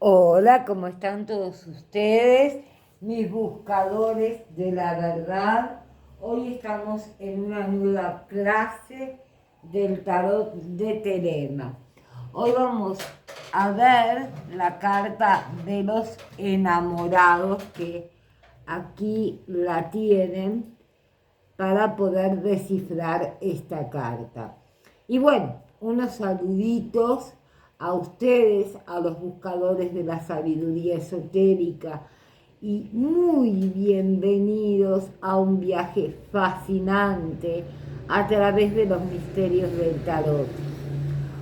Hola, ¿cómo están todos ustedes? Mis buscadores de la verdad. Hoy estamos en una nueva clase del tarot de Telema. Hoy vamos a ver la carta de los enamorados que aquí la tienen para poder descifrar esta carta. Y bueno, unos saluditos a ustedes, a los buscadores de la sabiduría esotérica, y muy bienvenidos a un viaje fascinante a través de los misterios del tarot.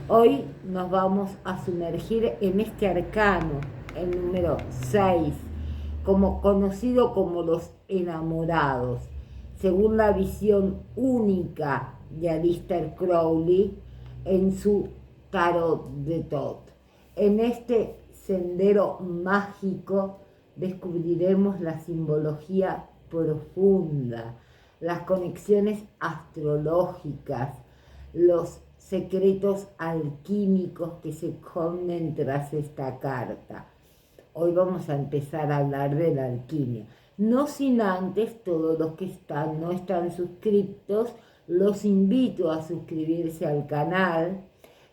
Hoy nos vamos a sumergir en este arcano, el número 6, conocido como los enamorados, según la visión única de Aleister Crowley en su Tarot de Thoth. En este sendero mágico descubriremos la simbología profunda, las conexiones astrológicas, los secretos alquímicos que se esconden tras esta carta. Hoy vamos a empezar a hablar de la alquimia. No sin antes, todos los que no están suscriptos, los invito a suscribirse al canal.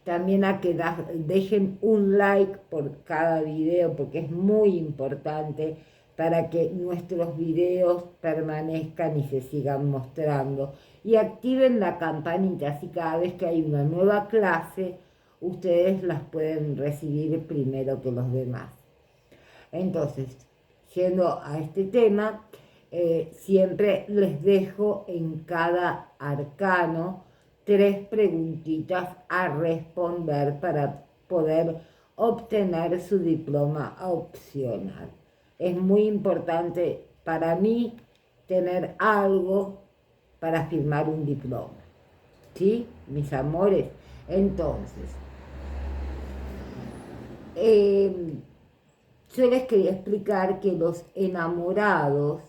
También a que dejen un like por cada video, porque es muy importante para que nuestros videos permanezcan y se sigan mostrando. Y activen la campanita, así cada vez que hay una nueva clase, ustedes las pueden recibir primero que los demás. Entonces, yendo a este tema, siempre les dejo en cada arcano 3 preguntitas a responder para poder obtener su diploma opcional. Es muy importante para mí tener algo para firmar un diploma. ¿Sí, mis amores? Entonces, yo les quería explicar que los enamorados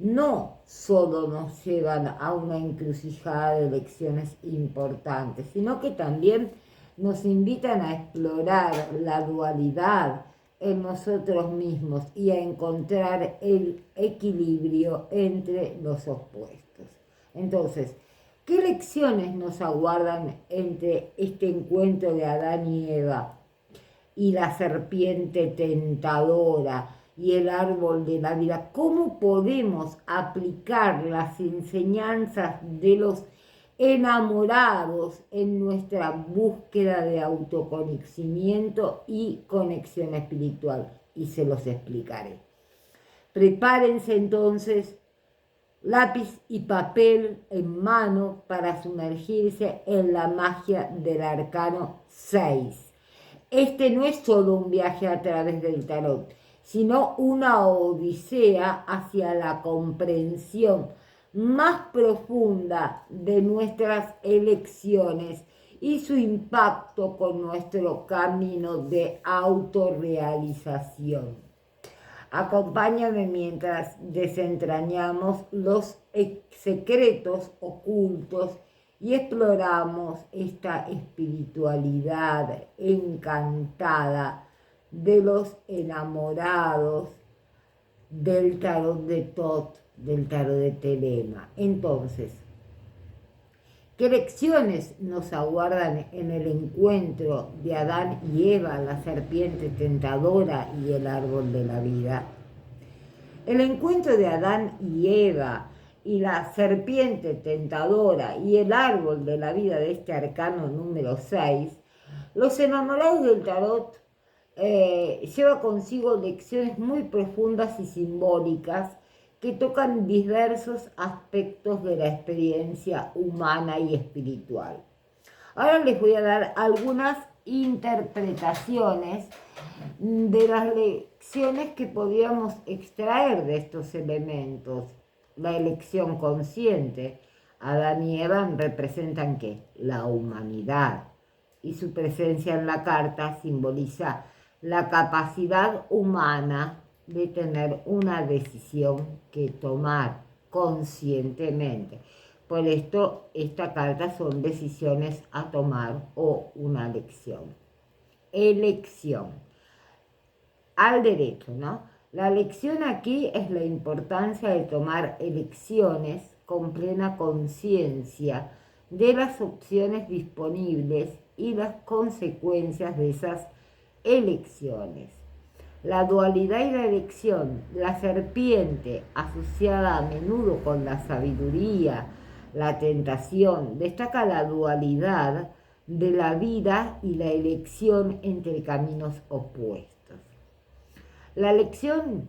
no solo nos llevan a una encrucijada de lecciones importantes, sino que también nos invitan a explorar la dualidad en nosotros mismos y a encontrar el equilibrio entre los opuestos. Entonces, ¿qué lecciones nos aguardan entre este encuentro de Adán y Eva y la serpiente tentadora y el árbol de la vida? ¿Cómo podemos aplicar las enseñanzas de los enamorados en nuestra búsqueda de autoconocimiento y conexión espiritual? Y se los explicaré. Prepárense entonces lápiz y papel en mano para sumergirse en la magia del arcano 6. Este no es solo un viaje a través del tarot, sino una odisea hacia la comprensión más profunda de nuestras elecciones y su impacto con nuestro camino de autorrealización. Acompáñame mientras desentrañamos los secretos ocultos y exploramos esta espiritualidad encantada de los enamorados del tarot de Thoth, del tarot de Telema. Entonces, ¿qué lecciones nos aguardan en el encuentro de Adán y Eva, la serpiente tentadora y el árbol de la vida? El encuentro de Adán y Eva y la serpiente tentadora y el árbol de la vida de este arcano número 6, los enamorados del tarot lleva consigo lecciones muy profundas y simbólicas que tocan diversos aspectos de la experiencia humana y espiritual. Ahora les voy a dar algunas interpretaciones de las lecciones que podríamos extraer de estos elementos. La elección consciente. Adán y Eva representan ¿qué? La humanidad. Y su presencia en la carta simboliza la capacidad humana de tener una decisión que tomar conscientemente. Por esto, esta carta son decisiones a tomar o una elección. Elección. al derecho, ¿no? La lección aquí es la importancia de tomar elecciones con plena conciencia de las opciones disponibles y las consecuencias de esas elecciones. La dualidad y la elección, la serpiente asociada a menudo con la sabiduría, la tentación, destaca la dualidad de la vida y la elección entre caminos opuestos. La elección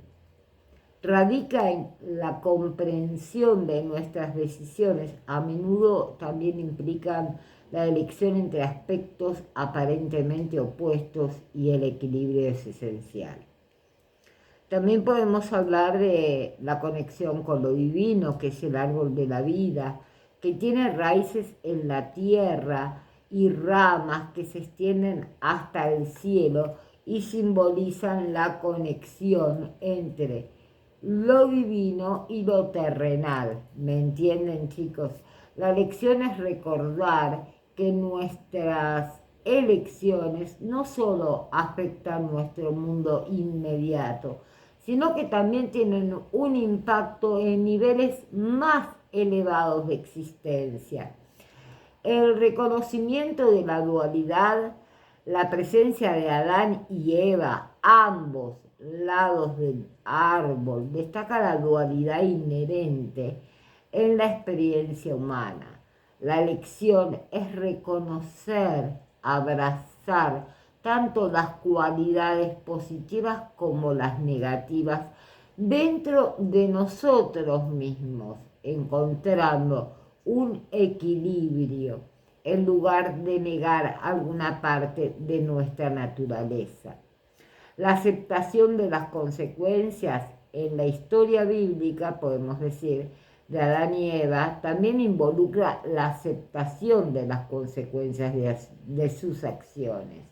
radica en la comprensión de nuestras decisiones. A menudo también implican la elección entre aspectos aparentemente opuestos y el equilibrio es esencial. También podemos hablar de la conexión con lo divino, que es el árbol de la vida, que tiene raíces en la tierra y ramas que se extienden hasta el cielo y simbolizan la conexión entre lo divino y lo terrenal. ¿Me entienden, chicos? La lección es recordar que nuestras elecciones no solo afectan nuestro mundo inmediato, sino que también tienen un impacto en niveles más elevados de existencia. El reconocimiento de la dualidad, la presencia de Adán y Eva, ambos lados del árbol, destaca la dualidad inherente en la experiencia humana. La lección es reconocer, abrazar tanto las cualidades positivas como las negativas dentro de nosotros mismos, encontrando un equilibrio en lugar de negar alguna parte de nuestra naturaleza. La aceptación de las consecuencias en la historia bíblica, podemos decir, de Adán y Eva, también involucra la aceptación de las consecuencias de sus acciones.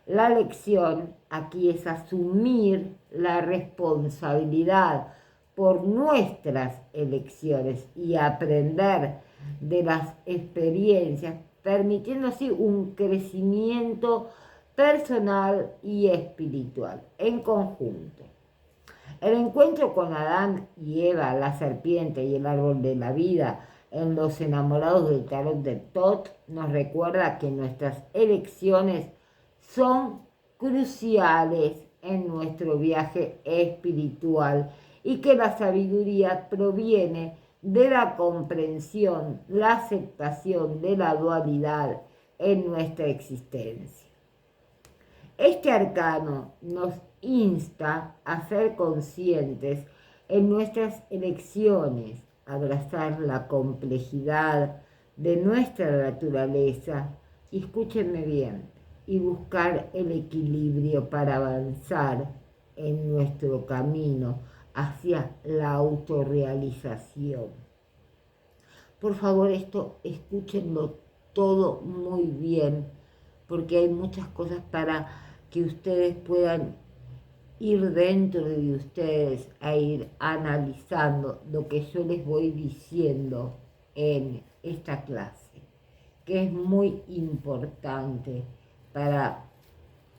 La lección aquí es asumir la responsabilidad por nuestras elecciones y aprender de las experiencias, permitiendo así un crecimiento personal y espiritual en conjunto. El encuentro con Adán y Eva, la serpiente y el árbol de la vida en Los enamorados del tarot de Thoth nos recuerda que nuestras elecciones son cruciales en nuestro viaje espiritual y que la sabiduría proviene de la comprensión, la aceptación de la dualidad en nuestra existencia. Este arcano nos insta a ser conscientes en nuestras elecciones, abrazar la complejidad de nuestra naturaleza, y escúchenme bien, y buscar el equilibrio para avanzar en nuestro camino hacia la autorrealización. Por favor, esto escúchenlo todo muy bien, porque hay muchas cosas para que ustedes puedan ir dentro de ustedes a ir analizando lo que yo les voy diciendo en esta clase, que es muy importante para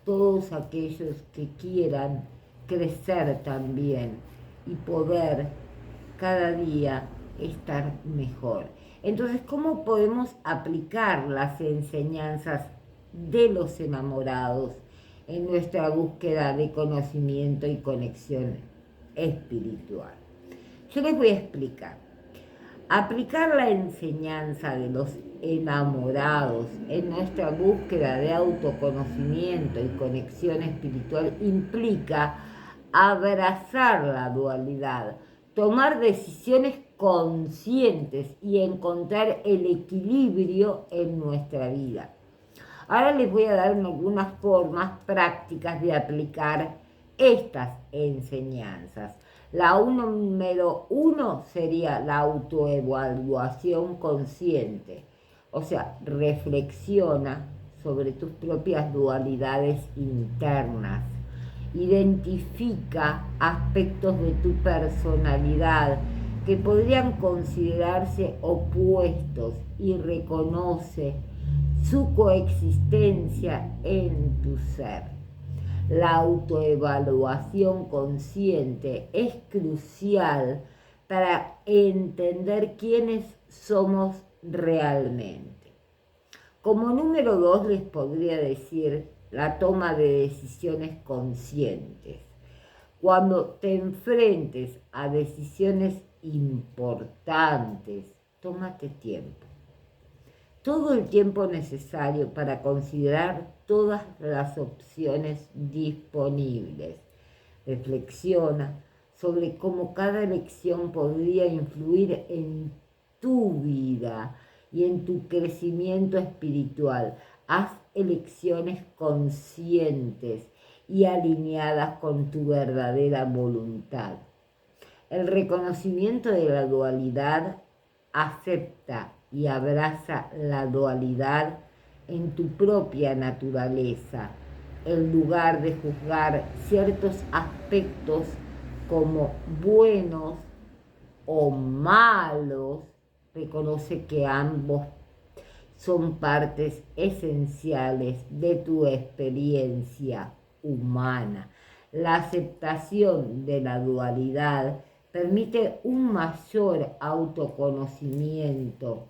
todos aquellos que quieran crecer también y poder cada día estar mejor. Entonces, ¿cómo podemos aplicar las enseñanzas de los enamorados en nuestra búsqueda de conocimiento y conexión espiritual? Yo les voy a explicar. Aplicar la enseñanza de los enamorados en nuestra búsqueda de autoconocimiento y conexión espiritual implica abrazar la dualidad, tomar decisiones conscientes y encontrar el equilibrio en nuestra vida. Ahora les voy a dar algunas formas prácticas de aplicar estas enseñanzas. La número 1 sería la autoevaluación consciente. O sea, reflexiona sobre tus propias dualidades internas. Identifica aspectos de tu personalidad que podrían considerarse opuestos y reconoce su coexistencia en tu ser. La autoevaluación consciente es crucial para entender quiénes somos realmente. Como número 2 les podría decir la toma de decisiones conscientes. Cuando te enfrentes a decisiones importantes, tómate tiempo. Todo el tiempo necesario para considerar todas las opciones disponibles. Reflexiona sobre cómo cada elección podría influir en tu vida y en tu crecimiento espiritual. Haz elecciones conscientes y alineadas con tu verdadera voluntad. El reconocimiento de la dualidad acepta y abraza la dualidad en tu propia naturaleza, en lugar de juzgar ciertos aspectos como buenos o malos. Reconoce que ambos son partes esenciales de tu experiencia humana. La aceptación de la dualidad permite un mayor autoconocimiento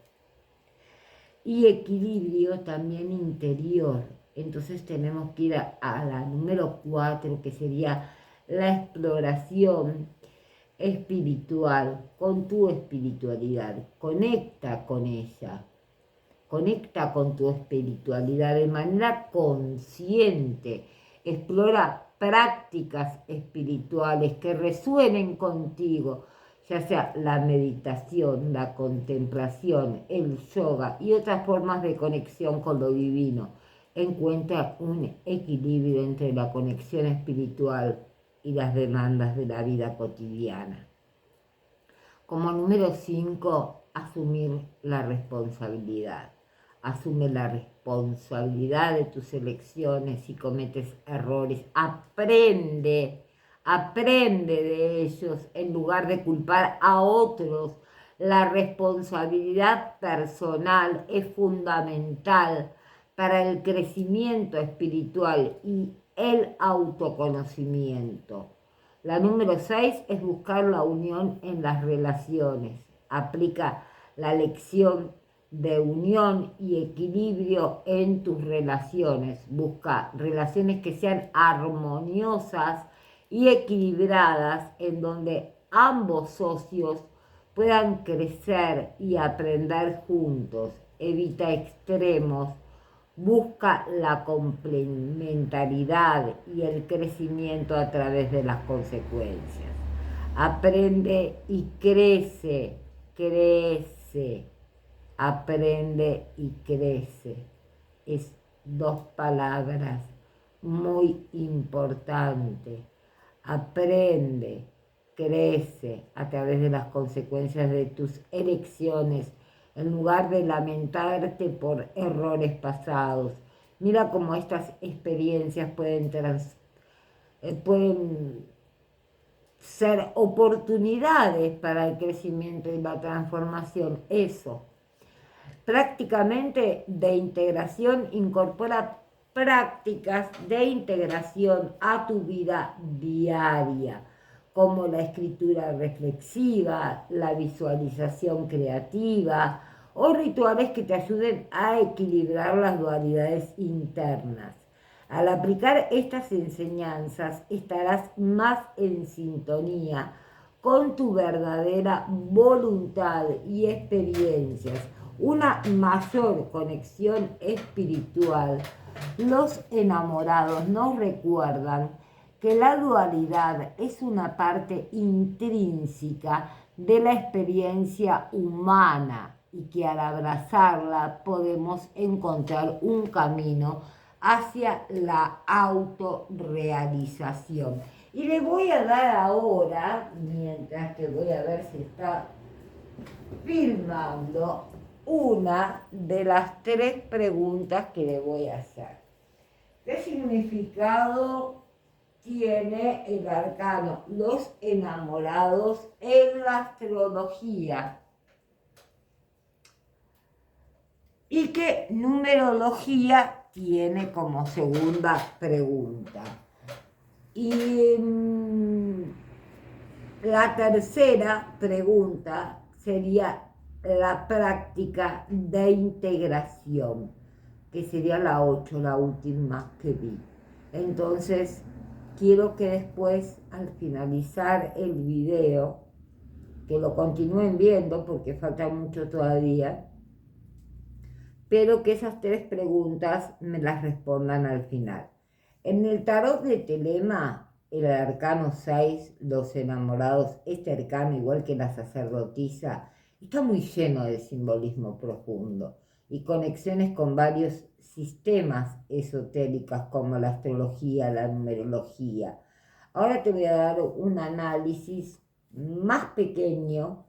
y equilibrio también interior. Entonces tenemos que ir a la número 4, que sería la exploración espiritual con tu espiritualidad. Conecta con ella. Conecta con tu espiritualidad de manera consciente. Explora prácticas espirituales que resuenen contigo, ya sea la meditación, la contemplación, el yoga y otras formas de conexión con lo divino. Encuentra un equilibrio entre la conexión espiritual y las demandas de la vida cotidiana. Como número 5, asumir la responsabilidad. Asume la responsabilidad de tus elecciones. Si cometes errores, aprende de ellos en lugar de culpar a otros. La responsabilidad personal es fundamental para el crecimiento espiritual y el autoconocimiento. La número 6 es buscar la unión en las relaciones. Aplica la lección de unión y equilibrio en tus relaciones. Busca relaciones que sean armoniosas y equilibradas, en donde ambos socios puedan crecer y aprender juntos. Evita extremos. Busca la complementariedad y el crecimiento a través de las consecuencias. Aprende y crece, aprende y crece. Es 2 palabras muy importantes. Aprende, crece a través de las consecuencias de tus elecciones, en lugar de lamentarte por errores pasados. Mira cómo estas experiencias pueden ser oportunidades para el crecimiento y la transformación. Eso. Prácticamente de integración incorpora prácticas de integración a tu vida diaria, como la escritura reflexiva, la visualización creativa o rituales que te ayuden a equilibrar las dualidades internas. Al aplicar estas enseñanzas estarás más en sintonía con tu verdadera voluntad y experiencias, una mayor conexión espiritual. Los enamorados nos recuerdan que la dualidad es una parte intrínseca de la experiencia humana y que al abrazarla podemos encontrar un camino hacia la autorrealización. Y le voy a dar ahora, mientras que voy a ver si está filmando, una de las 3 preguntas que le voy a hacer. ¿Qué significado tiene el arcano Los Enamorados en la astrología? ¿Y qué numerología tiene como segunda pregunta? Y la tercera pregunta sería la práctica de integración, que sería la 8, la última que vi. Entonces, quiero que después, al finalizar el video, que lo continúen viendo porque falta mucho todavía, pero que esas 3 preguntas me las respondan al final. En el tarot de Telema, el arcano 6, los enamorados, este arcano, igual que la sacerdotisa, está muy lleno de simbolismo profundo y conexiones con varios sistemas esotéricos como la astrología, la numerología. Ahora te voy a dar un análisis más pequeño,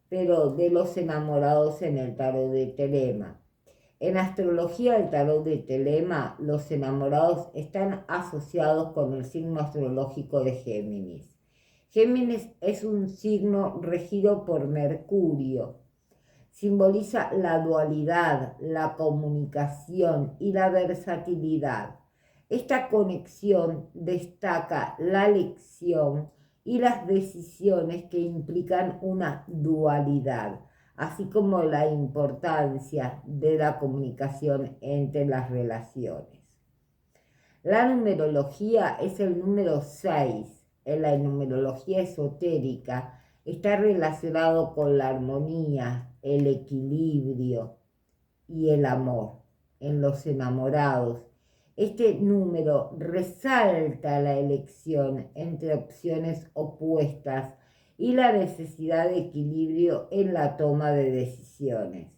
pero de los enamorados en el tarot de Telema. En astrología del tarot de Telema, los enamorados están asociados con el signo astrológico de Géminis. Géminis es un signo regido por Mercurio. Simboliza la dualidad, la comunicación y la versatilidad. Esta conexión destaca la elección y las decisiones que implican una dualidad, así como la importancia de la comunicación entre las relaciones. La numerología es el número 6. En la numerología esotérica está relacionado con la armonía, el equilibrio y el amor. En los enamorados, este número resalta la elección entre opciones opuestas y la necesidad de equilibrio en la toma de decisiones.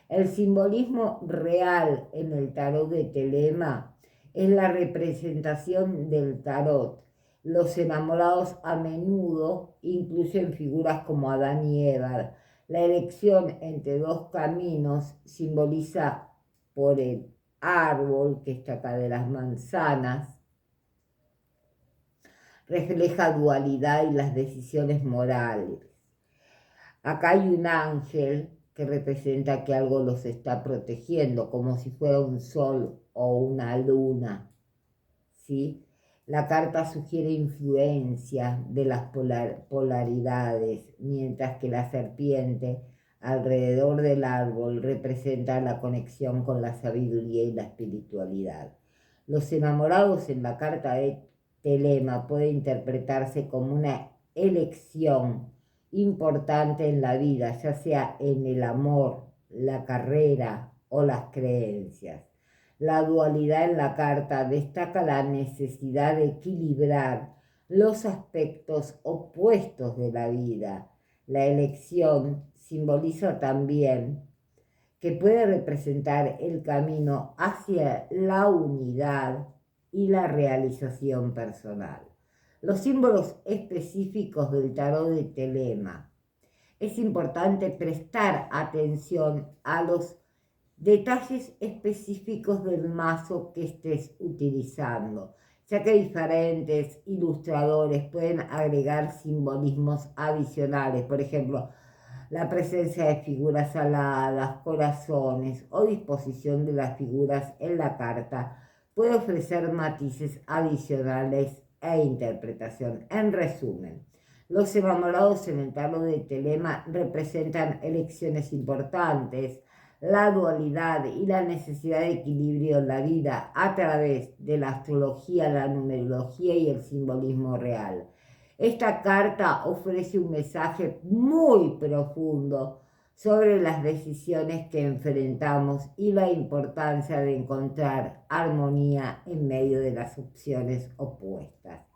El simbolismo real en el tarot de Telema es la representación del tarot. Los enamorados a menudo incluyen figuras como Adán y Eva. La elección entre 2 caminos simboliza por el árbol que está acá de las manzanas, refleja dualidad y las decisiones morales. Acá hay un ángel que representa que algo los está protegiendo, como si fuera un sol o una luna, ¿sí? La carta sugiere influencia de las polaridades, mientras que la serpiente alrededor del árbol representa la conexión con la sabiduría y la espiritualidad. Los enamorados en la carta de Telema puede interpretarse como una elección importante en la vida, ya sea en el amor, la carrera o las creencias. La dualidad en la carta destaca la necesidad de equilibrar los aspectos opuestos de la vida. La elección simboliza también que puede representar el camino hacia la unidad y la realización personal. Los símbolos específicos del tarot de Telema. Es importante prestar atención a los detalles específicos del mazo que estés utilizando, ya que diferentes ilustradores pueden agregar simbolismos adicionales, por ejemplo, la presencia de figuras aladas, corazones o disposición de las figuras en la carta puede ofrecer matices adicionales e interpretación. En resumen, los enamorados en el tarot de Telema representan elecciones importantes, la dualidad y la necesidad de equilibrio en la vida a través de la astrología, la numerología y el simbolismo real. Esta carta ofrece un mensaje muy profundo sobre las decisiones que enfrentamos y la importancia de encontrar armonía en medio de las opciones opuestas.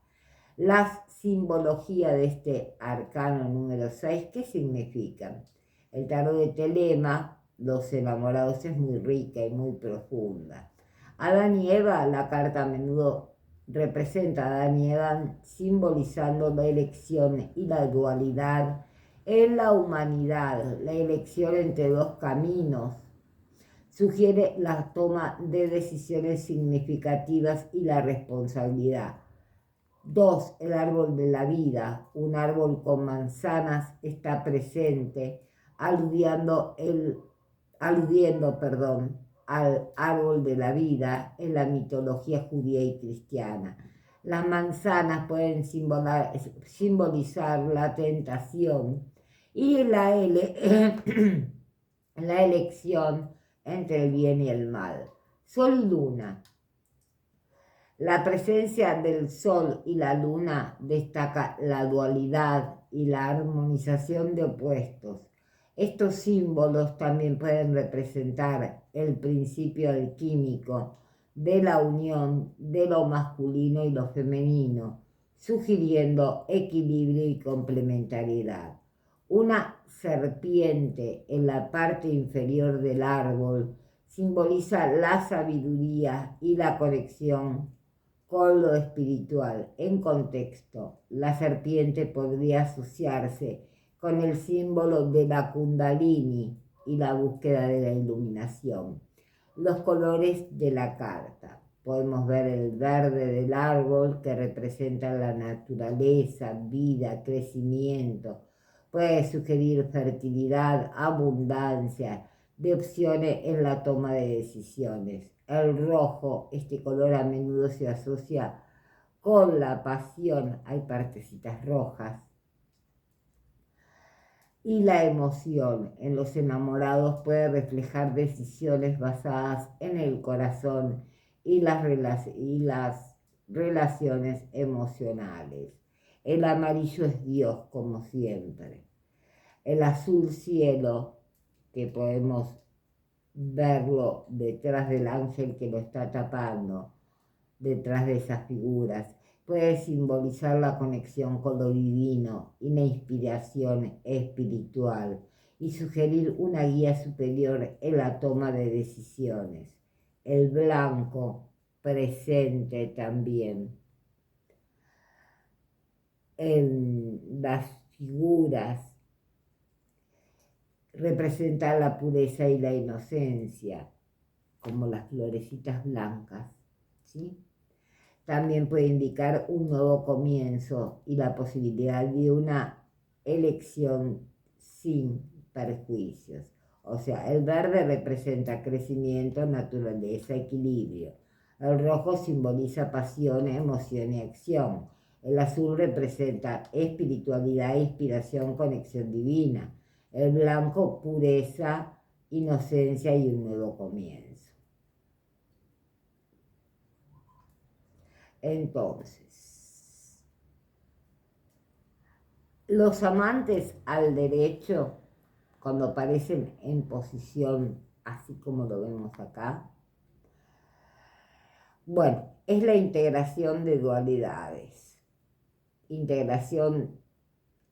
La simbología de este arcano número 6, ¿qué significan? El tarot de Telema, los enamorados, es muy rica y muy profunda. Adán y Eva, la carta a menudo representa a Adán y Eva simbolizando la elección y la dualidad en la humanidad, la elección entre 2 caminos. Sugiere la toma de decisiones significativas y la responsabilidad. 2. El árbol de la vida, un árbol con manzanas, está presente, aludiendo al árbol de la vida en la mitología judía y cristiana. Las manzanas pueden simbolizar la tentación y la elección entre el bien y el mal. Sol y luna. La presencia del sol y la luna destaca la dualidad y la armonización de opuestos. Estos símbolos también pueden representar el principio alquímico de la unión de lo masculino y lo femenino, sugiriendo equilibrio y complementariedad. Una serpiente en la parte inferior del árbol simboliza la sabiduría y la conexión con lo espiritual. En contexto, la serpiente podría asociarse con el símbolo de la Kundalini y la búsqueda de la iluminación. Los colores de la carta. Podemos ver el verde del árbol, que representa la naturaleza, vida, crecimiento. Puede sugerir fertilidad, abundancia, de opciones en la toma de decisiones. El rojo, este color a menudo se asocia con la pasión, hay partecitas rojas, y la emoción. En los enamorados puede reflejar decisiones basadas en el corazón y las relaciones emocionales. El amarillo es Dios, como siempre. El azul cielo, que podemos verlo detrás del ángel que lo está tapando, detrás de esas figuras, puede simbolizar la conexión con lo divino y la inspiración espiritual y sugerir una guía superior en la toma de decisiones. El blanco, presente también en las figuras, representa la pureza y la inocencia, como las florecitas blancas, ¿sí? También puede indicar un nuevo comienzo y la posibilidad de una elección sin perjuicios. O sea, el verde representa crecimiento, naturaleza, equilibrio. El rojo simboliza pasión, emoción y acción. El azul representa espiritualidad, inspiración, conexión divina. El blanco, pureza, inocencia y un nuevo comienzo. Entonces, los amantes al derecho, cuando aparecen en posición así como lo vemos acá, bueno, es la integración de dualidades, integración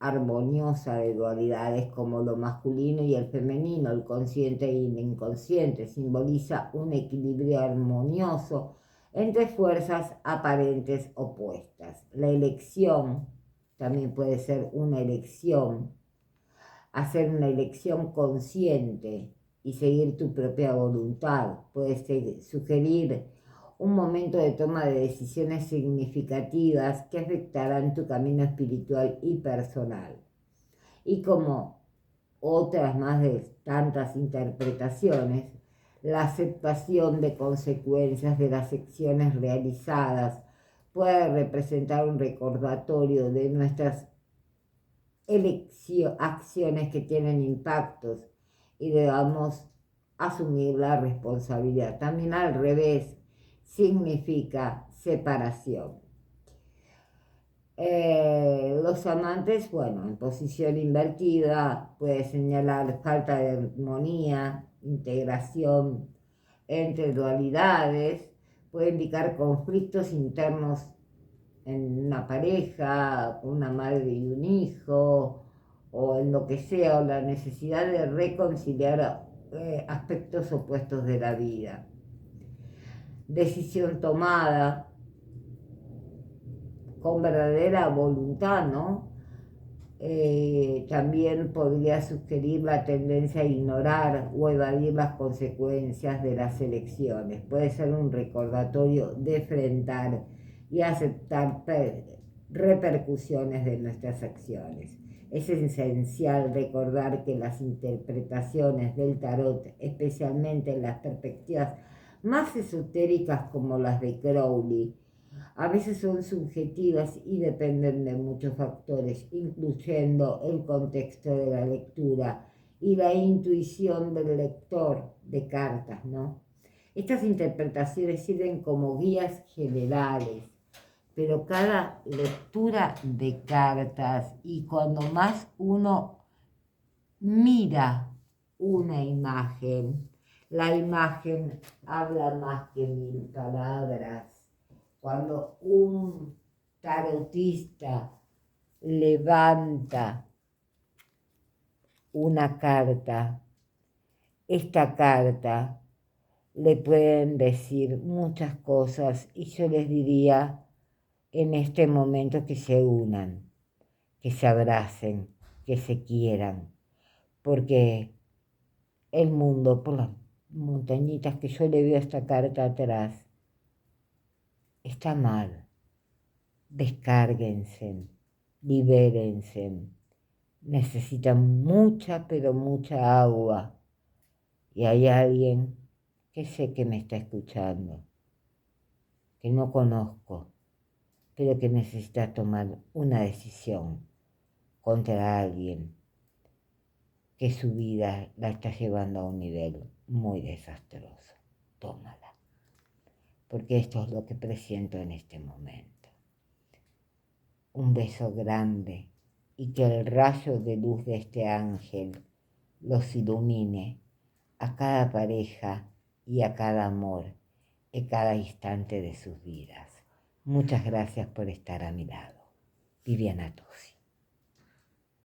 armoniosa de dualidades como lo masculino y el femenino, el consciente y el inconsciente. Simboliza un equilibrio armonioso entre fuerzas aparentes opuestas. La elección también puede ser una elección, hacer una elección consciente y seguir tu propia voluntad. Puede sugerir un momento de toma de decisiones significativas que afectarán tu camino espiritual y personal. Y como otras más de tantas interpretaciones, la aceptación de consecuencias de las acciones realizadas puede representar un recordatorio de nuestras acciones que tienen impactos y debamos asumir la responsabilidad. También al revés, significa separación. Los amantes, bueno, en posición invertida puede señalar falta de armonía, integración entre dualidades, puede indicar conflictos internos en una pareja, una madre y un hijo, o en lo que sea, o la necesidad de reconciliar aspectos opuestos de la vida. Decisión tomada con verdadera voluntad, ¿no? También podría sugerir la tendencia a ignorar o evadir las consecuencias de las elecciones. Puede ser un recordatorio de enfrentar y aceptar repercusiones de nuestras acciones. Es esencial recordar que las interpretaciones del tarot, especialmente en las perspectivas más esotéricas como las de Crowley, A veces son subjetivas y dependen de muchos factores, incluyendo el contexto de la lectura y la intuición del lector de cartas, ¿no? Estas interpretaciones sirven como guías generales, pero cada lectura de cartas y cuando más uno mira una imagen, la imagen habla más que 1000 palabras. Cuando un tarotista levanta una carta, esta carta le pueden decir muchas cosas y yo les diría en este momento que se unan, que se abracen, que se quieran, porque el mundo, por las montañitas que yo le veo esta carta atrás, está mal. Descárguense, libérense, necesitan mucha, pero mucha agua. Y hay alguien que sé que me está escuchando, que no conozco, pero que necesita tomar una decisión contra alguien que su vida la está llevando a un nivel muy desastroso. Tómala, porque esto es lo que presiento en este momento. Un beso grande y que el rayo de luz de este ángel los ilumine a cada pareja y a cada amor en cada instante de sus vidas. Muchas gracias por estar a mi lado. Viviana Tosi.